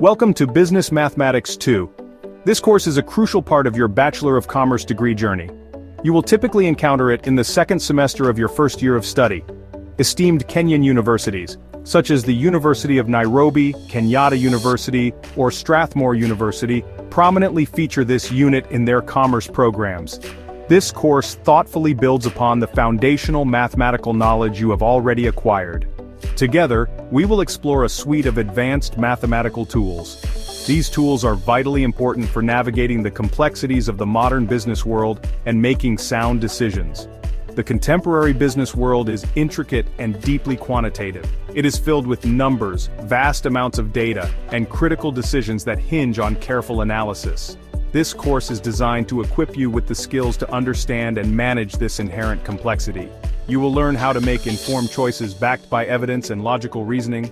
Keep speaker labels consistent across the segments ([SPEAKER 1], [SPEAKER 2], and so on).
[SPEAKER 1] Welcome to Business Mathematics 2. This course is a crucial part of your Bachelor of Commerce degree journey. You will typically encounter it in the second semester of your first year of study. Esteemed Kenyan universities, such as the University of Nairobi, Kenyatta University, or Strathmore University, prominently feature this unit in their commerce programs. This course thoughtfully builds upon the foundational mathematical knowledge you have already acquired. Together, we will explore a suite of advanced mathematical tools. These tools are vitally important for navigating the complexities of the modern business world and making sound decisions. The contemporary business world is intricate and deeply quantitative. It is filled with numbers, vast amounts of data, and critical decisions that hinge on careful analysis. This course is designed to equip you with the skills to understand and manage this inherent complexity. You will learn how to make informed choices backed by evidence and logical reasoning.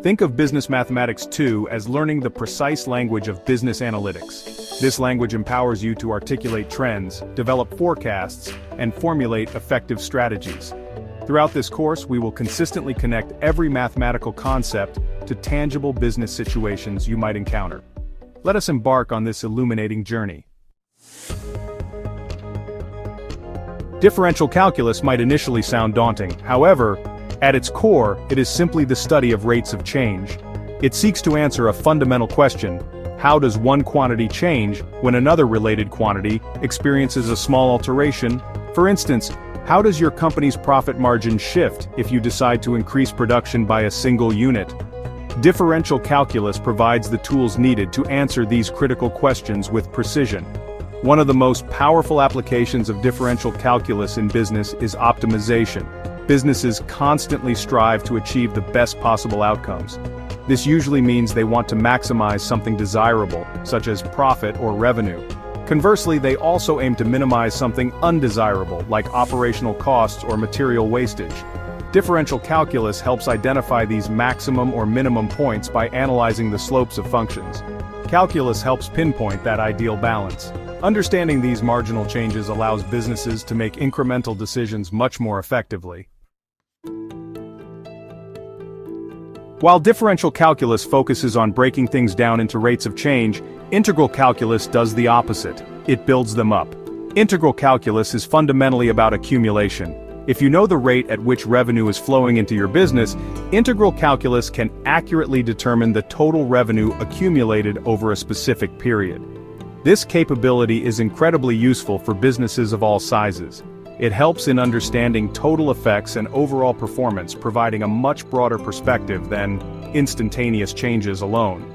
[SPEAKER 1] Think of Business Mathematics 2 as learning the precise language of business analytics. This language empowers you to articulate trends, develop forecasts, and formulate effective strategies. Throughout this course, we will consistently connect every mathematical concept to tangible business situations you might encounter. Let us embark on this illuminating journey. Differential calculus might initially sound daunting. However, at its core, it is simply the study of rates of change. It seeks to answer a fundamental question: how does one quantity change when another related quantity experiences a small alteration? For instance, how does your company's profit margin shift if you decide to increase production by a single unit? Differential calculus provides the tools needed to answer these critical questions with precision. One of the most powerful applications of differential calculus in business is optimization. Businesses constantly strive to achieve the best possible outcomes. This usually means they want to maximize something desirable, such as profit or revenue. Conversely, they also aim to minimize something undesirable, like operational costs or material wastage. Differential calculus helps identify these maximum or minimum points by analyzing the slopes of functions. Calculus helps pinpoint that ideal balance. Understanding these marginal changes allows businesses to make incremental decisions much more effectively. While differential calculus focuses on breaking things down into rates of change, integral calculus does the opposite. It builds them up. Integral calculus is fundamentally about accumulation. If you know the rate at which revenue is flowing into your business, integral calculus can accurately determine the total revenue accumulated over a specific period. This capability is incredibly useful for businesses of all sizes. It helps in understanding total effects and overall performance, providing a much broader perspective than instantaneous changes alone.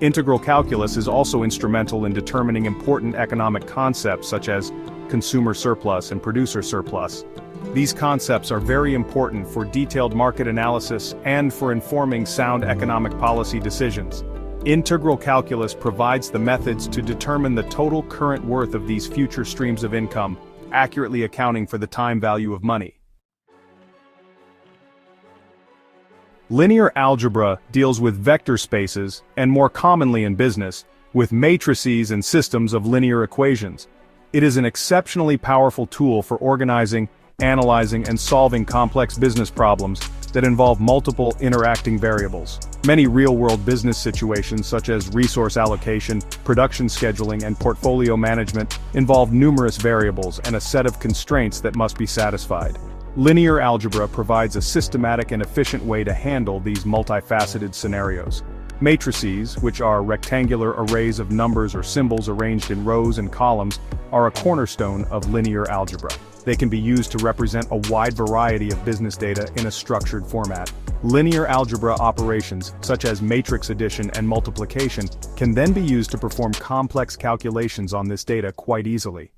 [SPEAKER 1] Integral calculus is also instrumental in determining important economic concepts such as consumer surplus and producer surplus. These concepts are very important for detailed market analysis and for informing sound economic policy decisions. Integral calculus provides the methods to determine the total current worth of these future streams of income, accurately accounting for the time value of money. Linear algebra deals with vector spaces, and more commonly in business, with matrices and systems of linear equations. It is an exceptionally powerful tool for organizing, analyzing, and solving complex business problems that involve multiple interacting variables. Many real-world business situations such as resource allocation, production scheduling, and portfolio management involve numerous variables and a set of constraints that must be satisfied. Linear algebra provides a systematic and efficient way to handle these multifaceted scenarios. Matrices, which are rectangular arrays of numbers or symbols arranged in rows and columns, are a cornerstone of linear algebra. They can be used to represent a wide variety of business data in a structured format. Linear algebra operations, such as matrix addition and multiplication, can then be used to perform complex calculations on this data quite easily.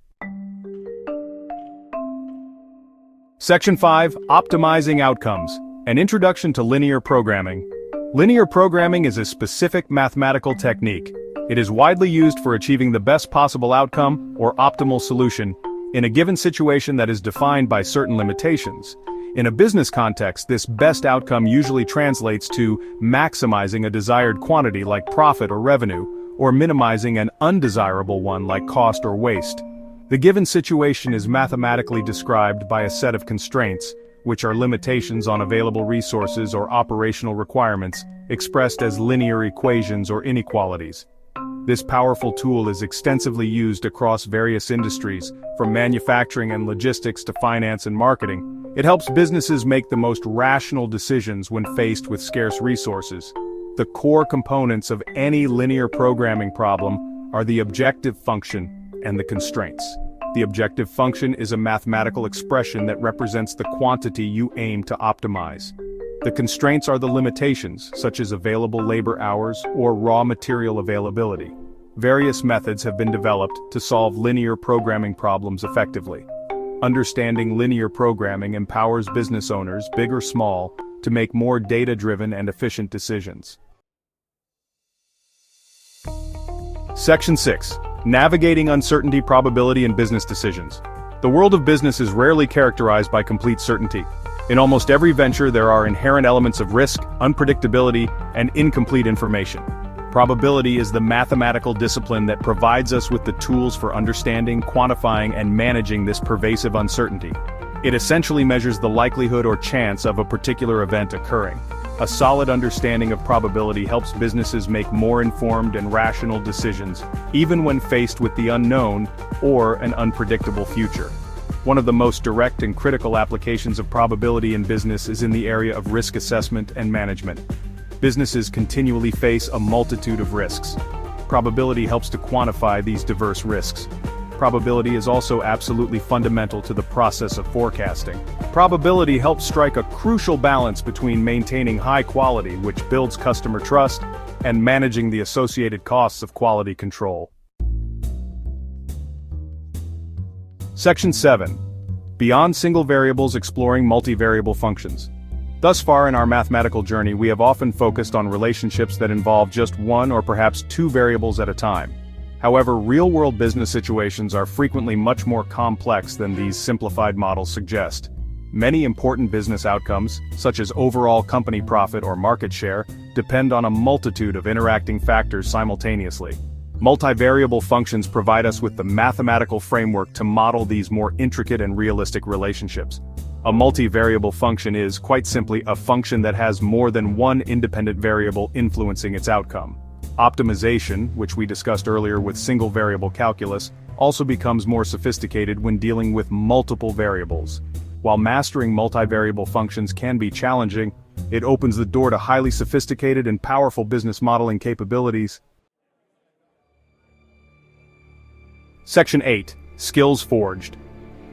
[SPEAKER 1] Section 5, Optimizing Outcomes. An Introduction to Linear Programming. Linear programming is a specific mathematical technique. It is widely used for achieving the best possible outcome, or optimal solution, in a given situation that is defined by certain limitations. In a business context, this best outcome usually translates to maximizing a desired quantity like profit or revenue, or minimizing an undesirable one like cost or waste. The given situation is mathematically described by a set of constraints, which are limitations on available resources or operational requirements, expressed as linear equations or inequalities. This powerful tool is extensively used across various industries, from manufacturing and logistics to finance and marketing. It helps businesses make the most rational decisions when faced with scarce resources. The core components of any linear programming problem are the objective function and the constraints. The objective function is a mathematical expression that represents the quantity you aim to optimize. The constraints are the limitations, such as available labor hours or raw material availability. Various methods have been developed to solve linear programming problems effectively. Understanding linear programming empowers business owners, big or small, to make more data-driven and efficient decisions. Section 6. Navigating uncertainty, probability, and business decisions. The world of business is rarely characterized by complete certainty. In almost every venture, there are inherent elements of risk, unpredictability, and incomplete information. Probability is the mathematical discipline that provides us with the tools for understanding, quantifying, and managing this pervasive uncertainty. It essentially measures the likelihood or chance of a particular event occurring. A solid understanding of probability helps businesses make more informed and rational decisions, even when faced with the unknown or an unpredictable future. One of the most direct and critical applications of probability in business is in the area of risk assessment and management. Businesses continually face a multitude of risks. Probability helps to quantify these diverse risks. Probability is also absolutely fundamental to the process of forecasting. Probability helps strike a crucial balance between maintaining high quality, which builds customer trust, and managing the associated costs of quality control. Section 7. Beyond single variables, exploring multivariable functions. Thus far in our mathematical journey, we have often focused on relationships that involve just one or perhaps two variables at a time. However, real-world business situations are frequently much more complex than these simplified models suggest. Many important business outcomes, such as overall company profit or market share, depend on a multitude of interacting factors simultaneously. Multivariable functions provide us with the mathematical framework to model these more intricate and realistic relationships. A multivariable function is, quite simply, a function that has more than one independent variable influencing its outcome. Optimization, which we discussed earlier with single-variable calculus, also becomes more sophisticated when dealing with multiple variables. While mastering multivariable functions can be challenging, it opens the door to highly sophisticated and powerful business modeling capabilities. Section 8. Skills forged.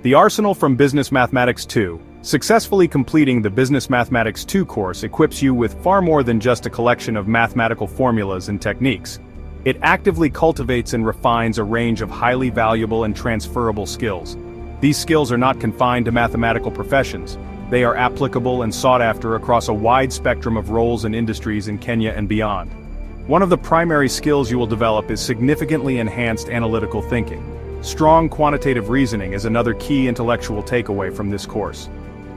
[SPEAKER 1] The arsenal from Business Mathematics 2. Successfully completing the Business Mathematics 2 course equips you with far more than just a collection of mathematical formulas and techniques. It actively cultivates and refines a range of highly valuable and transferable skills. These skills are not confined to mathematical professions. They are applicable and sought after across a wide spectrum of roles and industries in Kenya and beyond. One of the primary skills you will develop is significantly enhanced analytical thinking. Strong quantitative reasoning is another key intellectual takeaway from this course.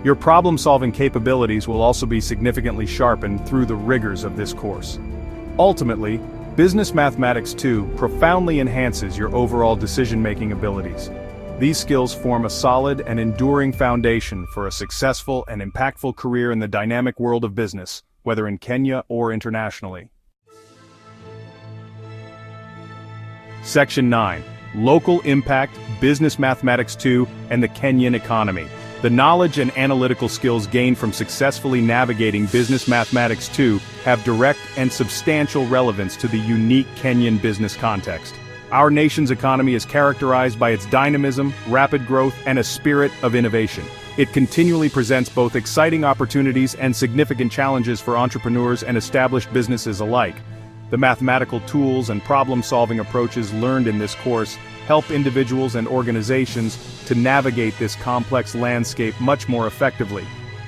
[SPEAKER 1] Your problem-solving capabilities will also be significantly sharpened through the rigors of this course. Ultimately, Business Mathematics 2 profoundly enhances your overall decision-making abilities. These skills form a solid and enduring foundation for a successful and impactful career in the dynamic world of business, whether in Kenya or internationally. Section 9. Local Impact, Business Mathematics 2, and the Kenyan Economy. The knowledge and analytical skills gained from successfully navigating Business Mathematics 2 have direct and substantial relevance to the unique Kenyan business context. Our nation's economy is characterized by its dynamism, rapid growth, and a spirit of innovation. It continually presents both exciting opportunities and significant challenges for entrepreneurs and established businesses alike. The mathematical tools and problem-solving approaches learned in this course help individuals and organizations to navigate this complex landscape much more effectively.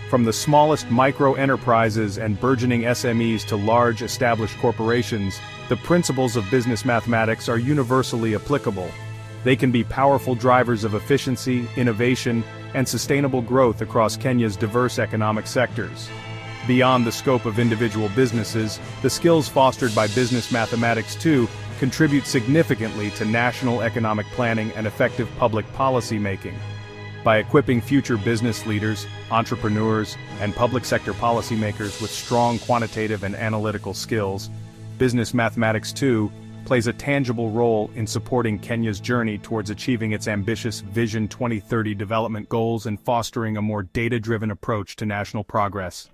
[SPEAKER 1] From the smallest micro-enterprises and burgeoning SMEs to large established corporations, the principles of business mathematics are universally applicable. They can be powerful drivers of efficiency, innovation, and sustainable growth across Kenya's diverse economic sectors. Beyond the scope of individual businesses, the skills fostered by Business Mathematics 2 contribute significantly to national economic planning and effective public policy making. By equipping future business leaders, entrepreneurs, and public sector policymakers with strong quantitative and analytical skills, Business Mathematics 2 plays a tangible role in supporting Kenya's journey towards achieving its ambitious Vision 2030 development goals and fostering a more data-driven approach to national progress.